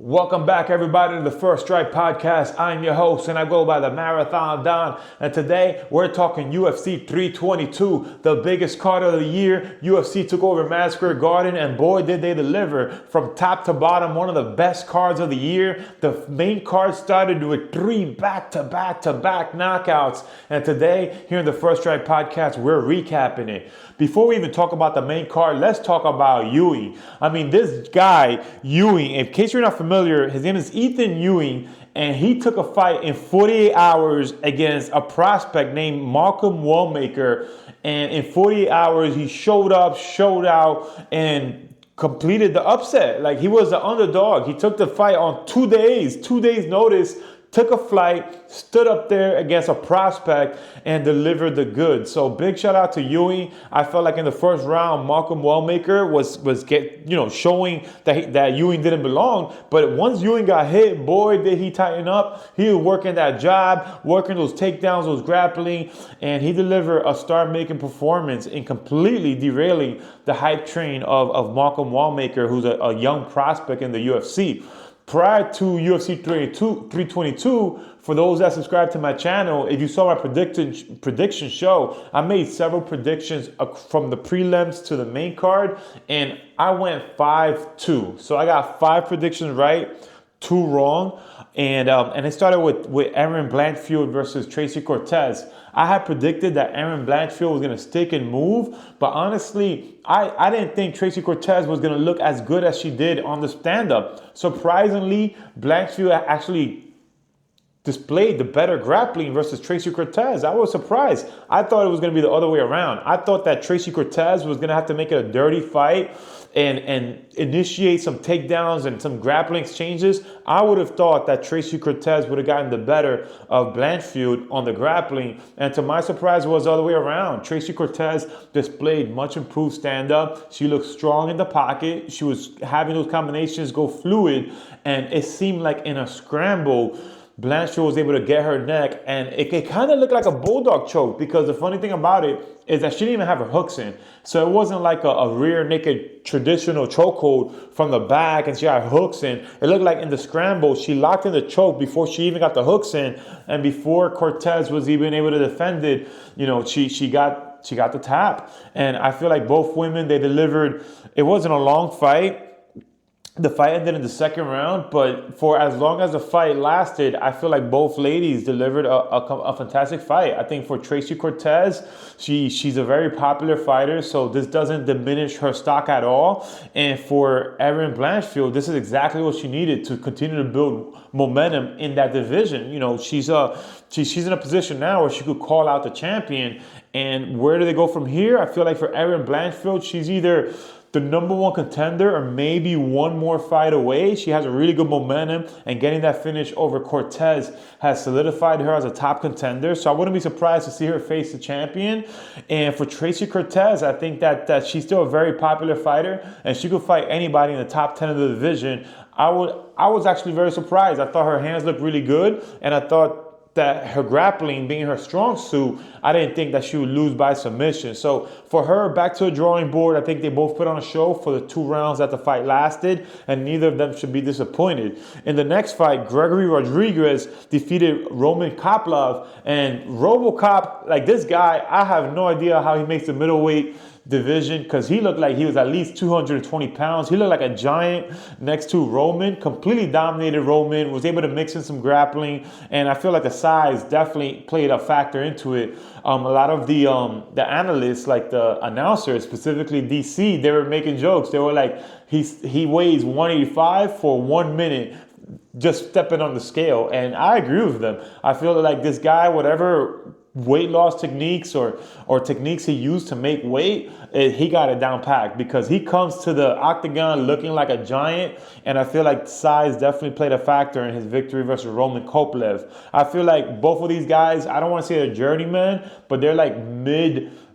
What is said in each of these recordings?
Welcome back, everybody, to the First Strike Podcast. I'm your host, and I go by the Marathon Don. And today, we're talking UFC 322, the biggest card of the year. UFC took over Madison Square Garden, and boy, did they deliver. From top to bottom, one of the best cards of the year. The main card started with 3 back-to-back-to-back knockouts. And today, here in the First Strike Podcast, we're recapping it. Before we even talk about the main card, let's talk about Ewing. I mean, this guy, Ewing, in case you're not familiar, his name is Ethan Ewing, and he took a fight in 48 hours against a prospect named Malcolm Wellmaker. And in 48 hours, he showed up, showed out, and completed the upset. Like, he was the underdog. He took the fight on 2 days notice, took a flight, stood up there against a prospect, and delivered the goods. So big shout out to Ewing. I felt like in the first round, Malcolm Wellmaker was showing that Ewing didn't belong. But once Ewing got hit, boy, did he tighten up. He was working that jab, working those takedowns, those grappling, and he delivered a star-making performance in completely derailing the hype train of Malcolm Wellmaker, who's a young prospect in the UFC. Prior to UFC 322, for those that subscribe to my channel, if you saw my prediction show, I made several predictions from the prelims to the main card, and I went 5-2. So I got 5 predictions right, 2 wrong, and it started with Erin Blanchfield versus Tracy Cortez. I had predicted that Erin Blanchfield was going to stick and move, but honestly, I didn't think Tracy Cortez was going to look as good as she did on the stand-up. Surprisingly, Blanchfield actually displayed the better grappling versus Tracy Cortez. I was surprised. I thought it was going to be the other way around. I thought that Tracy Cortez was going to have to make it a dirty fight and initiate some takedowns and some grappling exchanges. I would have thought that Tracy Cortez would have gotten the better of Blanchfield on the grappling. And to my surprise, it was the other way around. Tracy Cortez displayed much improved stand-up. She looked strong in the pocket. She was having those combinations go fluid. And it seemed like in a scramble, Blanchfield was able to get her neck, and it kind of looked like a bulldog choke, because the funny thing about it is that she didn't even have her hooks in. So it wasn't like a rear naked traditional chokehold from the back and she had hooks in. It looked like in the scramble, she locked in the choke before she even got the hooks in, and before Cortez was even able to defend it, she got the tap. And I feel like both women, they delivered. It wasn't a long fight. The fight ended in the second round, but for as long as the fight lasted, I feel like both ladies delivered a fantastic fight. I think for Tracy Cortez, she's a very popular fighter, so this doesn't diminish her stock at all. And for Erin Blanchfield, this is exactly what she needed to continue to build momentum in that division. She's in a position now where she could call out the champion. And where do they go from here? I feel like for Erin Blanchfield, she's either the number 1 contender or maybe one more fight away. She has a really good momentum, and getting that finish over Cortez has solidified her as a top contender. So I wouldn't be surprised to see her face the champion. And for Tracy Cortez, I think that she's still a very popular fighter, and she could fight anybody in the top 10 of the division. I was actually very surprised. I thought her hands looked really good, and I thought that her grappling being her strong suit, I didn't think that she would lose by submission. So for her, back to the drawing board. I think they both put on a show for the 2 rounds that the fight lasted, and neither of them should be disappointed. In the next fight, Gregory Rodriguez defeated Roman Kopylov, and RoboCop, like this guy, I have no idea how he makes the middleweight division, because he looked like he was at least 220 pounds. He looked like a giant next to Roman, completely dominated Roman, was able to mix in some grappling, and I feel like the size definitely played a factor into it. A lot of the analysts, like the announcers, specifically DC, they were making jokes. They were like, he weighs 185 for 1 minute just stepping on the scale, and I agree with them. I feel like this guy, whatever weight loss techniques or techniques he used to make weight, he got it down packed, because he comes to the octagon looking like a giant, and I feel like size definitely played a factor in his victory versus Roman Kopylov. I feel like both of these guys, I don't want to say they're journeymen, but they're like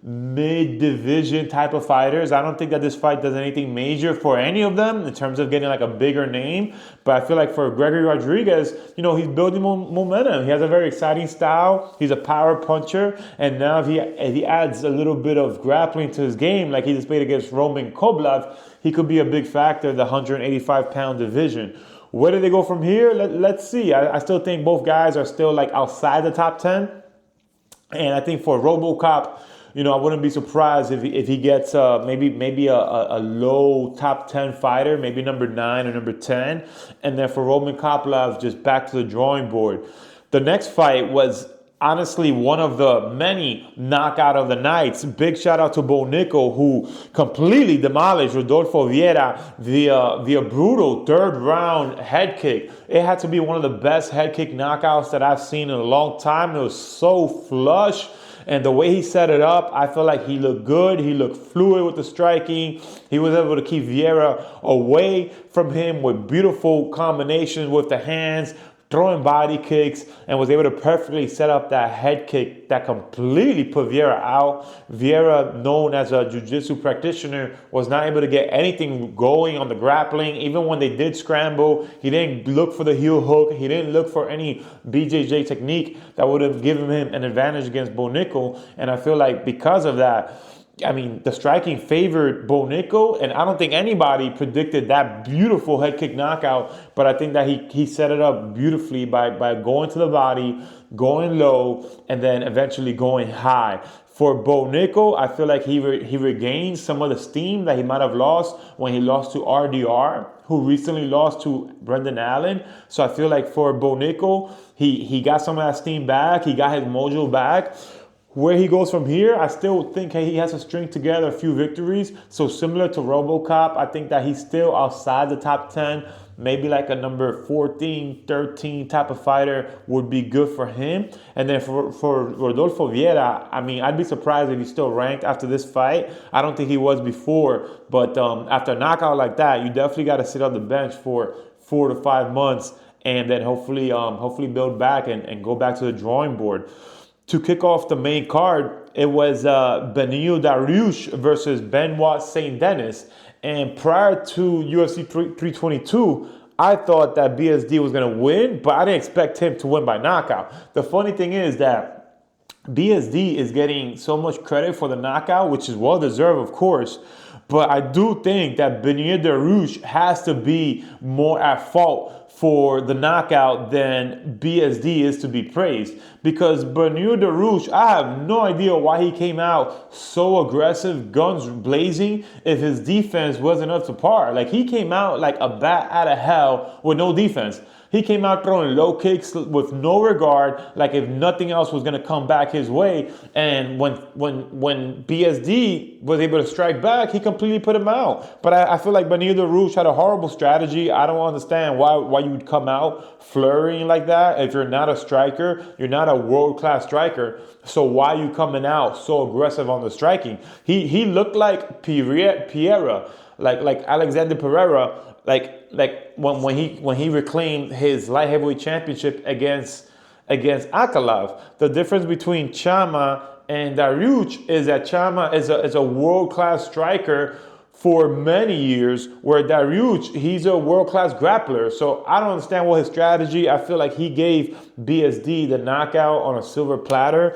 mid-division type of fighters. I don't think that this fight does anything major for any of them in terms of getting like a bigger name. But I feel like for Gregory Rodriguez, he's building momentum. He has a very exciting style. He's a power puncher. And now if he adds a little bit of grappling to his game, like he displayed against Roman Kopylov, he could be a big factor in the 185-pound division. Where do they go from here? Let's see. I still think both guys are still like outside the top 10. And I think for RoboCop, I wouldn't be surprised if he gets maybe a low top 10 fighter, maybe number 9 or number 10. And then for Roman Kopylov, just back to the drawing board. The next fight was honestly one of the many knockout of the nights. Big shout out to Bo Nickel, who completely demolished Rodolfo Vieira via brutal third round head kick. It had to be one of the best head kick knockouts that I've seen in a long time. It was so flush. And the way he set it up, I feel like he looked good. He looked fluid with the striking. He was able to keep Vieira away from him with beautiful combinations with the hands, throwing body kicks, and was able to perfectly set up that head kick that completely put Vieira out. Vieira, known as a jiu-jitsu practitioner, was not able to get anything going on the grappling. Even when they did scramble, he didn't look for the heel hook. He didn't look for any BJJ technique that would have given him an advantage against Bo Nickel. And I feel like because of that, the striking favored Bo Nickel, and I don't think anybody predicted that beautiful head kick knockout, but I think that he set it up beautifully by going to the body, going low, and then eventually going high. For Bo Nickel, I feel like he regained some of the steam that he might have lost when he lost to RDR, who recently lost to Brendan Allen. So I feel like for Bo Nickel, he got some of that steam back. He got his mojo back. Where he goes from here, I still think he has to string together a few victories. So similar to RoboCop, I think that he's still outside the top 10. Maybe like a number 14, 13 type of fighter would be good for him. And then for Rodolfo Vieira, I'd be surprised if he's still ranked after this fight. I don't think he was before. But after a knockout like that, you definitely got to sit on the bench for 4 to 5 months. And then hopefully build back and go back to the drawing board. To kick off the main card, it was Beneil Dariush versus Benoit St. Denis. And prior to UFC 322, I thought that BSD was going to win, but I didn't expect him to win by knockout. The funny thing is that BSD is getting so much credit for the knockout, which is well-deserved, of course. But I do think that Beneil Dariush has to be more at fault for the knockout than BSD is to be praised. Because Beneil Dariush, I have no idea why he came out so aggressive, guns blazing, if his defense wasn't up to par. Like, he came out like a bat out of hell with no defense. He came out throwing low kicks with no regard, like if nothing else was going to come back his way. And when BSD was able to strike back, he completely put him out. But I feel like Beneil Dariush had a horrible strategy. I don't understand why you would come out flurrying like that. If you're not a striker, you're not a world-class striker. So why are you coming out so aggressive on the striking? He looked like Pereira, like Alexander Pereira, like when he reclaimed his light heavyweight championship against Akalov. The difference between Chama and Dariush is that Chama is a world-class striker for many years, where Dariush, he's a world-class grappler. So I don't understand what his strategy. I feel like he gave BSD the knockout on a silver platter.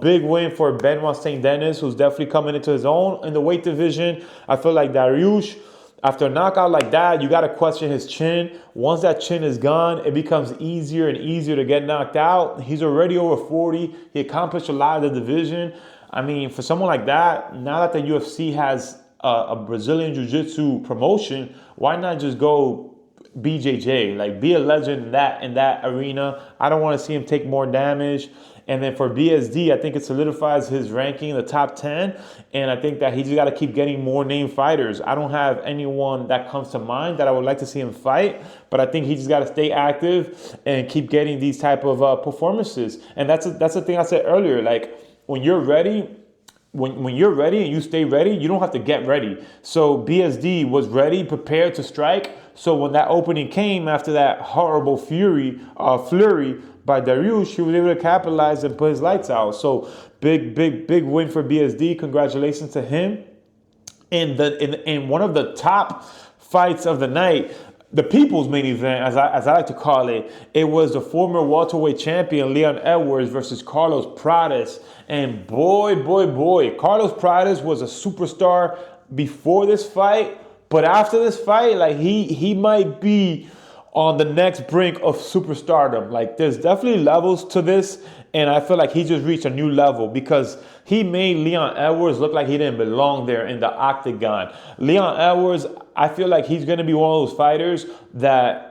Big win for Benoit St. Denis, who's definitely coming into his own in the weight division. I feel like Dariush, after a knockout like that, you got to question his chin. Once that chin is gone, it becomes easier and easier to get knocked out. He's already over 40. He accomplished a lot of the division. For someone like that, now that the UFC has a Brazilian Jiu-Jitsu promotion, why not just go BJJ? Like, be a legend in that arena. I don't want to see him take more damage. And then for BSD, I think it solidifies his ranking in the top 10. And I think that he just got to keep getting more named fighters. I don't have anyone that comes to mind that I would like to see him fight, but I think he just got to stay active and keep getting these type of performances. And that's the thing I said earlier. Like, when you're ready, when you're ready and you stay ready, you don't have to get ready. So BSD was ready, prepared to strike. So when that opening came after that horrible flurry by Dariush, he was able to capitalize and put his lights out. So big win for BSD. Congratulations to him. In one of the top fights of the night, the people's main event, as I like to call it, it was the former welterweight champion Leon Edwards versus Carlos Prates. And boy, Carlos Prates was a superstar before this fight, but after this fight, like he might be on the next brink of superstardom. Like, there's definitely levels to this, and I feel like he just reached a new level because he made Leon Edwards look like he didn't belong there in the octagon. Leon Edwards, I feel like he's going to be one of those fighters that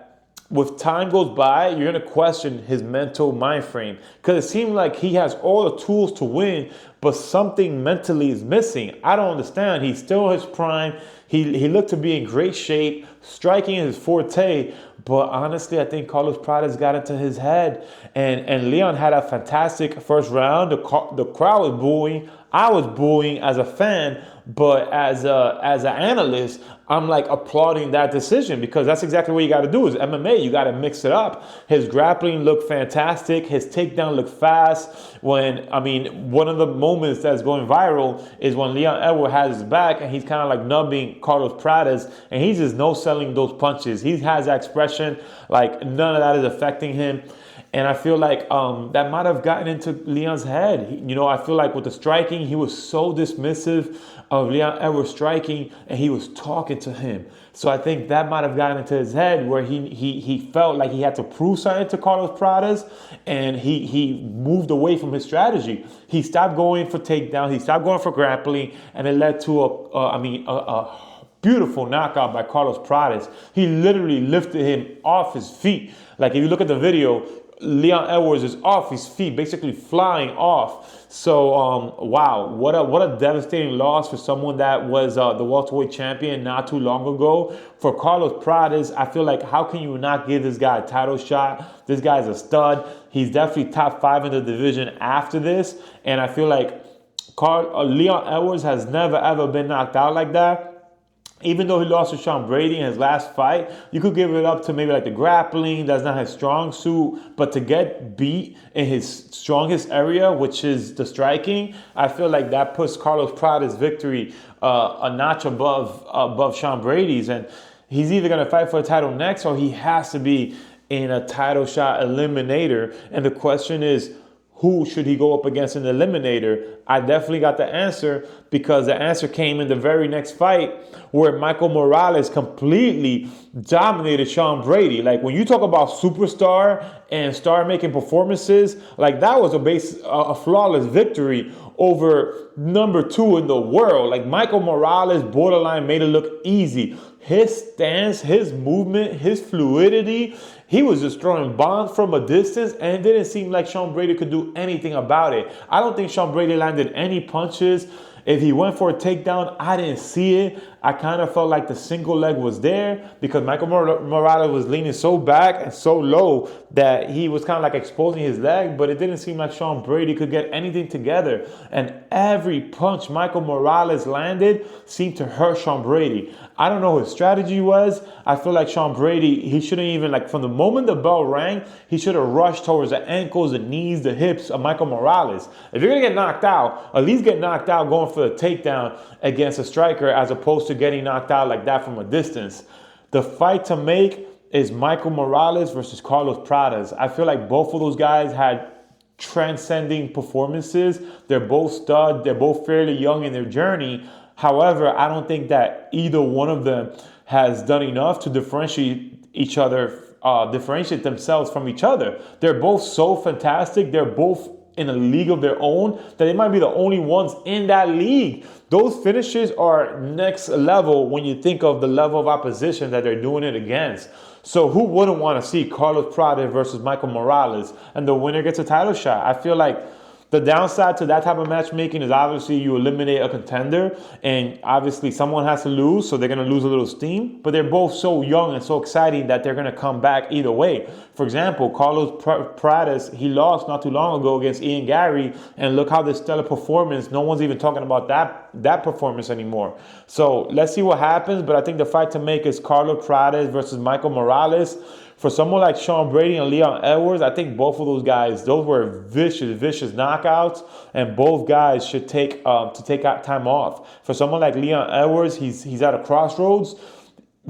with time goes by, you're going to question his mental mind frame because it seems like he has all the tools to win, but something mentally is missing. I don't understand. He's still in his prime. He looked to be in great shape. Striking is his forte, but honestly, I think Carlos Prates got into his head, and Leon had a fantastic first round. The crowd was booing. I was booing as a fan, but as an analyst, I'm like applauding that decision because that's exactly what you got to do. Is MMA, you got to mix it up. His grappling looked fantastic. His takedown looked fast. One of the moments that's going viral is when Leon Edwards has his back and he's kind of like nubbing Carlos Prates, and he's just no-selling those punches. He has that expression like none of that is affecting him. And I feel like that might have gotten into Leon's head. I feel like with the striking, he was so dismissive of Leon Edwards striking, and he was talking to him. So I think that might have gotten into his head where he felt like he had to prove something to Carlos Prates, and he moved away from his strategy. He stopped going for takedowns. He stopped going for grappling, and it led to a beautiful knockout by Carlos Prates. He literally lifted him off his feet. Like, if you look at the video, Leon Edwards is off his feet, basically flying off. So, wow, what a devastating loss for someone that was the welterweight champion not too long ago. For Carlos Prates, I feel like how can you not give this guy a title shot? This guy's a stud. He's definitely top 5 in the division after this. And I feel like Leon Edwards has never, ever been knocked out like that. Even though he lost to Sean Brady in his last fight, you could give it up to maybe like the grappling. That's not his strong suit. But to get beat in his strongest area, which is the striking, I feel like that puts Carlos Prates' victory a notch above Sean Brady's. And he's either going to fight for a title next or he has to be in a title shot eliminator. And the question is, who should he go up against in the eliminator? I definitely got the answer because the answer came in the very next fight where Michale Morales completely dominated Sean Brady. Like, when you talk about superstar and star-making performances, like, that was a flawless victory over number 2 in the world. Like, Michale Morales borderline made it look easy. His stance, his movement, his fluidity, he was just throwing bombs from a distance, and it didn't seem like Sean Brady could do anything about it. I don't think Sean Brady landed any punches. If he went for a takedown, I didn't see it. I kind of felt like the single leg was there because Michale Morales was leaning so back and so low that he was kind of like exposing his leg, but it didn't seem like Sean Brady could get anything together. And every punch Michale Morales landed seemed to hurt Sean Brady. I don't know what his strategy was. I feel like Sean Brady, he shouldn't even, like, from the moment the bell rang, he should have rushed towards the ankles, the knees, the hips of Michale Morales. If you're going to get knocked out, at least get knocked out going for the takedown against a striker as opposed to getting knocked out like that from a distance. The fight to make is Michale Morales versus Carlos Prates. I feel like both of those guys had transcending performances. They're both studs. They're both fairly young in their journey. However, I don't think that either one of them has done enough to differentiate each other, differentiate themselves from each other. They're both so fantastic. They're both in a league of their own that they might be the only ones in that league. Those finishes are next level when you think of the level of opposition that they're doing it against. So who wouldn't want to see Carlos Prates versus Michale Morales and the winner gets a title shot? I feel like the downside to that type of matchmaking is obviously you eliminate a contender, and obviously someone has to lose, so they're going to lose a little steam. But they're both so young and so exciting that they're going to come back either way. For example, Carlos Prates, he lost not too long ago against Ian Gary, and look how this stellar performance, no one's even talking about that performance anymore. So let's see what happens, but I think the fight to make is Carlos Prates versus Michale Morales. For someone like Sean Brady and Leon Edwards, I think both of those guys, those were vicious knockouts, and both guys should take out time off. For someone like Leon Edwards, he's at a crossroads.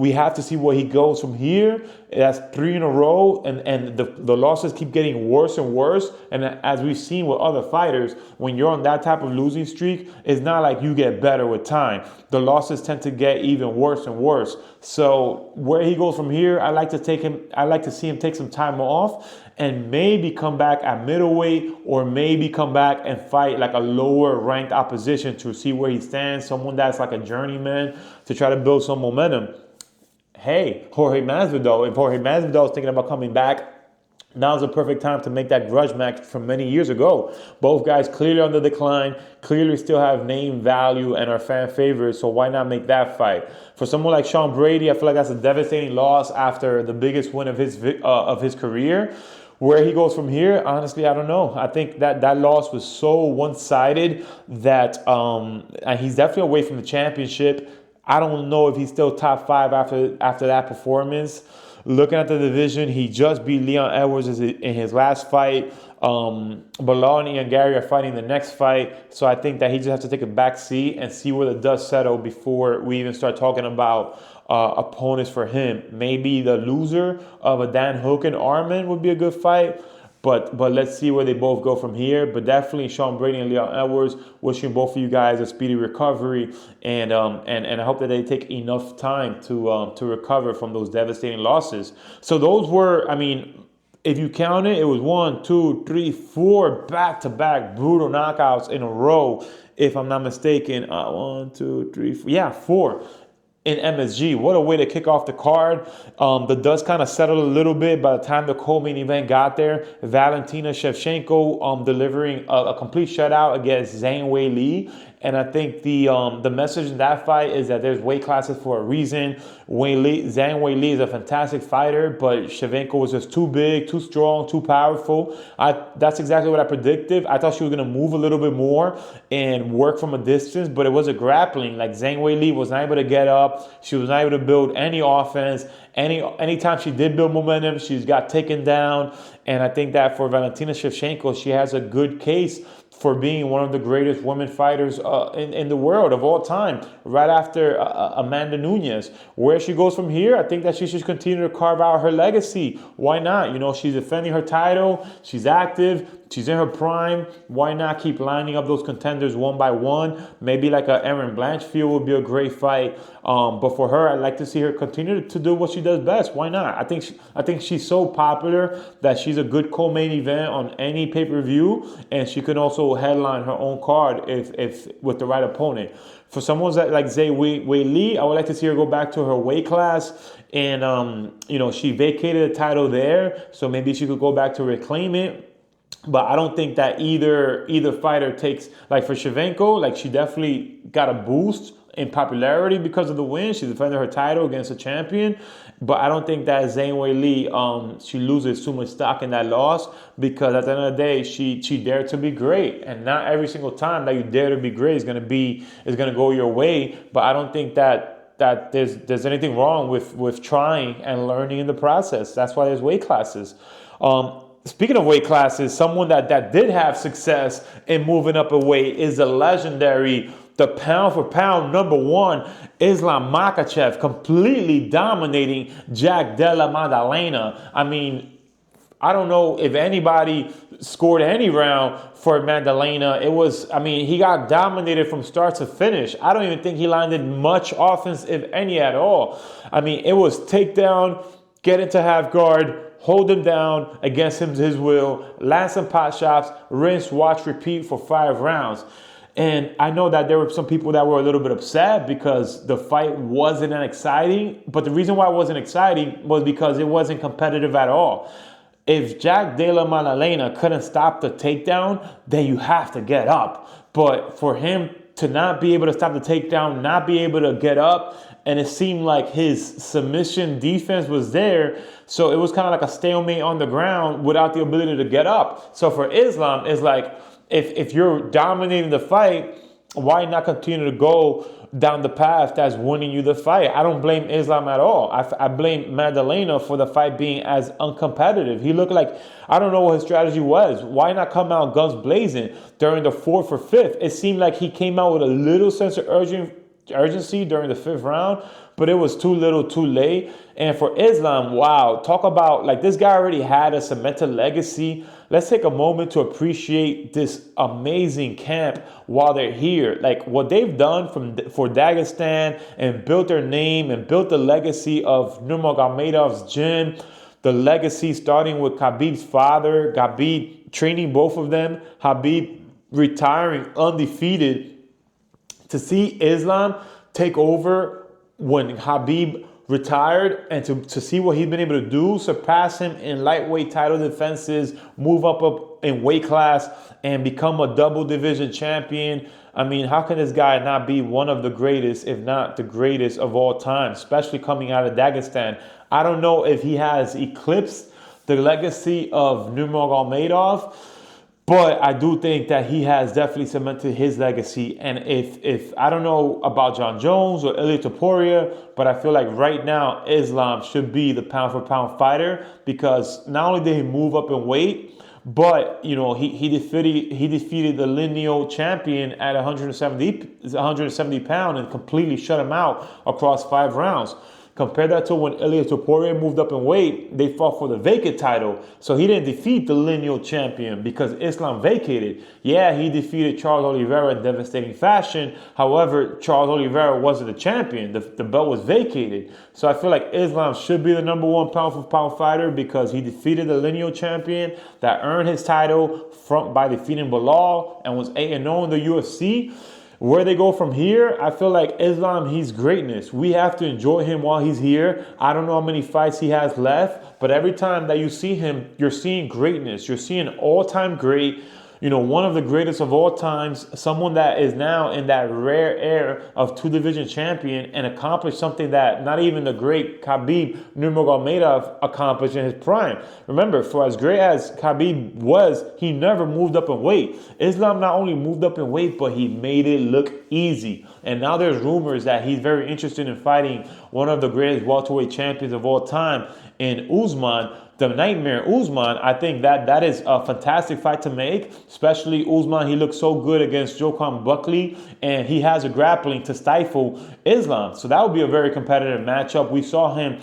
We have to see where he goes from here. That's 3 in a row, and the losses keep getting worse and worse. And as we've seen with other fighters, when you're on that type of losing streak, it's not like you get better with time. The losses tend to get even worse and worse. So where he goes from here, I like to see him take some time off and maybe come back at middleweight, or maybe come back and fight like a lower ranked opposition to see where he stands, someone that's like a journeyman, to try to build some momentum. Hey, Jorge Masvidal, if Jorge Masvidal is thinking about coming back, now's the perfect time to make that grudge match from many years ago. Both guys clearly on the decline, clearly still have name value and are fan favorites, so why not make that fight? For someone like Sean Brady, I feel like that's a devastating loss after the biggest win of his career. Where he goes from here, honestly, I don't know. I think that loss was so one-sided that and he's definitely away from the championship. I don't know if he's still top 5 after that performance. Looking at the division, he just beat Leon Edwards in his last fight. Bilal and Ian Gary are fighting the next fight. So I think that he just has to take a back seat and see where the dust settles before we even start talking about opponents for him. Maybe the loser of a Dan Hook and Arman would be a good fight. But let's see where they both go from here. But definitely Sean Brady and Leon Edwards, wishing both of you guys a speedy recovery, and I hope that they take enough time to recover from those devastating losses. So those were, I mean, if you count it, it was 1, 2, 3, 4 back-to-back brutal knockouts in a row, if I'm not mistaken. 1, 2, 3, 4. Yeah, 4. In MSG. What a way to kick off the card. The dust kind of settled a little bit by the time the co-main event got there. Valentina Shevchenko delivering a complete shutout against Zhang Weili. And I think the message in that fight is that there's weight classes for a reason. Zhang Weili is a fantastic fighter, but Shevchenko was just too big, too strong, too powerful. That's exactly what I predicted. I thought she was going to move a little bit more and work from a distance, but it was a grappling. Like, Zhang Weili was not able to get up. She was not able to build any offense. Anytime she did build momentum, she's got taken down. And I think that for Valentina Shevchenko, she has a good case for being one of the greatest women fighters in the world of all time, right after Amanda Nunes. Where she goes from here, I think that she should continue to carve out her legacy. Why not? You know, she's defending her title, she's active, she's in her prime. Why not keep lining up those contenders one by one? Maybe like a Erin Blanchfield would be a great fight. But for her, I'd like to see her continue to do what she does best. Why not? I think she's so popular that she's a good co-main event on any pay-per-view, and she can also headline her own card if with the right opponent. For someone like Zhang Weili, I would like to see her go back to her weight class, and she vacated the title there, so maybe she could go back to reclaim it. But I don't think that either fighter takes, like for Shevchenko, like she definitely got a boost in popularity because of the win. She defended her title against a champion. But I don't think that Zhang Weili, she loses too much stock in that loss, because at the end of the day, she dared to be great. And not every single time that you dare to be great is gonna go your way. But I don't think that there's anything wrong with trying and learning in the process. That's why there's weight classes. Speaking of weight classes, someone that did have success in moving up a weight is the legendary, the pound for pound #1, Islam Makhachev, completely dominating Jack Della Maddalena. I mean, I don't know if anybody scored any round for Maddalena. He got dominated from start to finish. I don't even think he landed much offense, if any at all. I mean, it was takedown, get into half guard, hold him down against his will, land some pot shots, rinse, watch, repeat for 5 rounds. And I know that there were some people that were a little bit upset because the fight wasn't that exciting. But the reason why it wasn't exciting was because it wasn't competitive at all. If Jack Della Maddalena couldn't stop the takedown, then you have to get up. But for him to not be able to stop the takedown, not be able to get up, and it seemed like his submission defense was there, so it was kind of like a stalemate on the ground without the ability to get up. So for Islam, it's like, if you're dominating the fight, why not continue to go down the path that's winning you the fight? I don't blame Islam at all. I blame Maddalena for the fight being as uncompetitive. He looked like, I don't know what his strategy was. Why not come out guns blazing during the 4th or 5th? It seemed like he came out with a little sense of urgency during the 5th round, but it was too little too late. And for Islam, wow, talk about, like, this guy already had a cemented legacy. Let's take a moment to appreciate this amazing camp while they're here. Like, what they've done for Dagestan and built their name and built the legacy of Nurmagomedov's gym, the legacy starting with Khabib's father, Khabib training both of them, Khabib retiring undefeated. To see Islam take over when Khabib retired, and to see what he's been able to do, surpass him in lightweight title defenses, move up in weight class, and become a double division champion. I mean, how can this guy not be one of the greatest, if not the greatest of all time, especially coming out of Dagestan? I don't know if he has eclipsed the legacy of Nurmagomedov, but I do think that he has definitely cemented his legacy. And if I don't know about John Jones or Ilia Topuria, but I feel like right now Islam should be the pound for pound fighter, because not only did he move up in weight, but he defeated the lineal champion at 170 pound and completely shut him out across 5 rounds. Compare that to when Ilia Topuria moved up in weight, they fought for the vacant title. So he didn't defeat the lineal champion because Islam vacated. Yeah, he defeated Charles Oliveira in devastating fashion. However, Charles Oliveira wasn't the champion. The belt was vacated. So I feel like Islam should be the number 1 pound for pound fighter because he defeated the lineal champion that earned his title by defeating Bilal and was 8-0 in the UFC. Where they go from here, I feel like Islam, he's greatness. We have to enjoy him while he's here. I don't know how many fights he has left, but every time that you see him, you're seeing greatness. You're seeing all-time great, one of the greatest of all times, someone that is now in that rare air of 2-division champion and accomplished something that not even the great Khabib Nurmagomedov accomplished in his prime. Remember, for as great as Khabib was, he never moved up in weight. Islam not only moved up in weight, but he made it look easy. And now there's rumors that he's very interested in fighting one of the greatest welterweight champions of all time in Usman, the Nightmare Usman. I think that is a fantastic fight to make, especially Usman. He looks so good against Joaquin Buckley, and he has a grappling to stifle Islam. So that would be a very competitive matchup. We saw him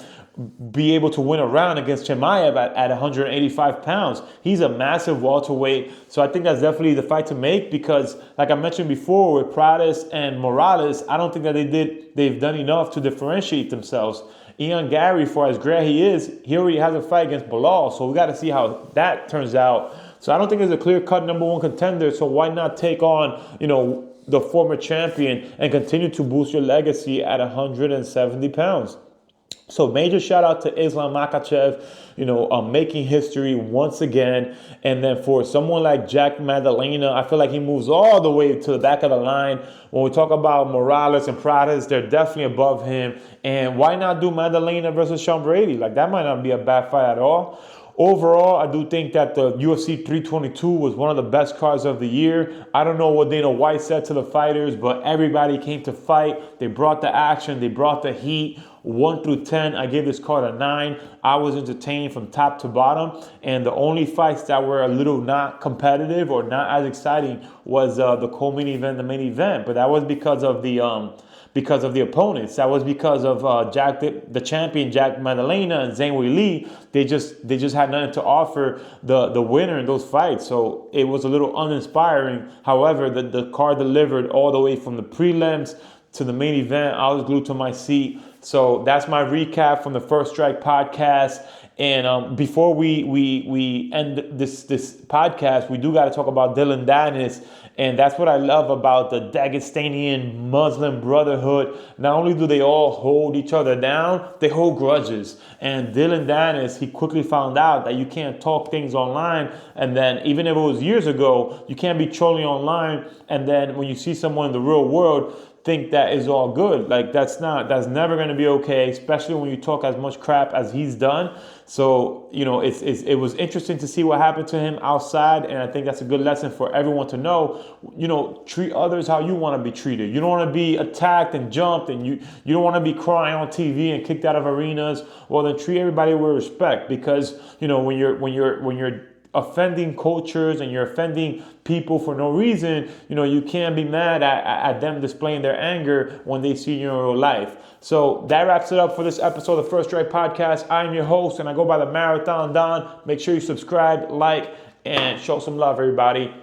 be able to win a round against Chimaev at 185 pounds. He's a massive welterweight. So I think that's definitely the fight to make because, like I mentioned before, with Prates and Morales, I don't think that they've done enough to differentiate themselves. Ian Gary, for as great he is, he already has a fight against Bilal, so we got to see how that turns out. So I don't think there's a clear-cut number 1 contender, so why not take on, the former champion and continue to boost your legacy at 170 pounds? So major shout out to Islam Makhachev, making history once again. And then for someone like Jack Maddalena, I feel like he moves all the way to the back of the line. When we talk about Morales and Prates, they're definitely above him. And why not do Maddalena versus Sean Brady? Like, that might not be a bad fight at all. Overall, I do think that the UFC 322 was one of the best cards of the year. I don't know what Dana White said to the fighters, but everybody came to fight. They brought the action. They brought the heat. 1 through 10, I gave this card a 9. I was entertained from top to bottom. And the only fights that were a little not competitive or not as exciting was the co-main event, the main event. But that was because of the opponents. That was because of the champion Jack Maddalena and Zhang Weili. They just had nothing to offer the winner in those fights. So it was a little uninspiring. However, the card delivered all the way from the prelims to the main event. I was glued to my seat. So that's my recap from the First Strike podcast. And before we end this podcast, we do got to talk about Dylan Danis. And that's what I love about the Dagestanian Muslim Brotherhood. Not only do they all hold each other down, they hold grudges. And Dylan Danis, he quickly found out that you can't talk things online. And then even if it was years ago, you can't be trolling online. And then when you see someone in the real world, think that is all good. Like, that's never going to be okay, especially when you talk as much crap as he's done. So, it was interesting to see what happened to him outside. And I think that's a good lesson for everyone to know, treat others how you want to be treated. You don't want to be attacked and jumped, and you don't want to be crying on TV and kicked out of arenas. Well, then treat everybody with respect, because, when you're offending cultures and you're offending people for no reason, you can't be mad at them displaying their anger when they see you in real life. So that wraps it up for this episode of the First Strike Podcast. I'm your host, and I go by the Marathon Don. Make sure you subscribe, like, and show some love, everybody.